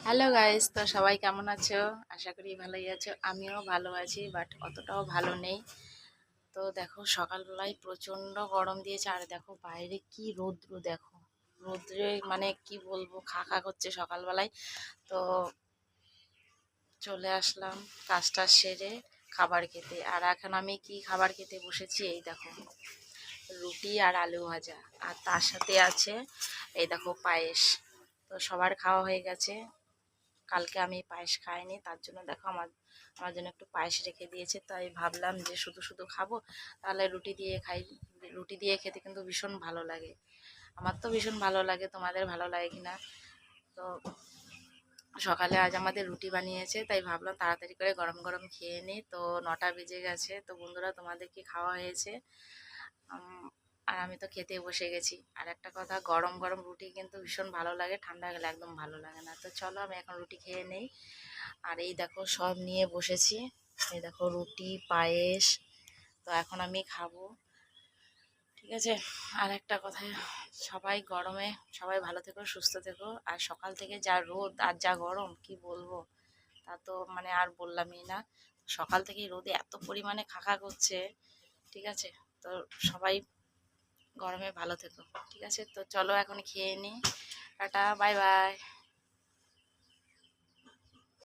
Hello guys, তো সবাই কেমন আছো? আশা করি ভালোই আছো। আমিও ভালো আছি, বাট অতটাও ভালো নেই। তো দেখো, সকালবেলায় প্রচন্ড গরম দিয়েছে, আর দেখো বাইরে কি রৌদ্র। দেখো রৌদ্রে মানে কি বলবো, খা খা করছে সকালবেলায়। তো চলে আসলাম কাজটা সেরে খাবার খেতে। আর এখন আমি কি খাবার খেতে বসেছি, এই দেখো, রুটি আর আলু ভাজা, আর তার সাথে আছে এই দেখো পায়েস। তো সবার খাওয়া হয়ে গেছে। কালকে আমি পায়েস খাইনি, তার জন্য দেখো আমার আমার জন্য একটু পায়েস রেখে দিয়েছে। তাই ভাবলাম যে শুধু শুধু খাবো, তাহলে রুটি দিয়ে খাই। রুটি দিয়ে খেতে কিন্তু ভীষণ ভালো লাগে। আমার তো ভীষণ ভালো লাগে, তোমাদের ভালো লাগে কিনা। তো সকালে আজ আমাদের রুটি বানিয়েছে, তাই ভাবলাম তাড়াতাড়ি করে গরম গরম খেয়ে নিই। তো 9টা বেজে গেছে। তো বন্ধুরা, তোমাদের কি খাওয়া হয়েছে? আর আমি তো খেতে বসে গেছি। আর একটা কথা, গরম গরম রুটি কিন্তু ভীষণ ভালো লাগে, ঠান্ডা গেলে একদম ভালো লাগে না। তো চলো আমি এখন রুটি খেয়ে নেই। আর এই দেখো সব নিয়ে বসেছি। এই দেখো রুটি, পায়েস। তো এখন আমি খাবো, ঠিক আছে। আর একটা কথা, সবাই গরমে সবাই ভালো থেকো, সুস্থ থেকো। আর সকাল থেকে যা রোদ আর যা গরম কি বলবো, তা তো মানে আর বললামই না। সকাল থেকেই রোদে এত পরিমাণে খাকা করছে, ঠিক আছে। তো সবাই গরমে ভালো থেকো, ঠিক আছে। তো চলো এখন খেয়ে নিই। Tata, bye bye.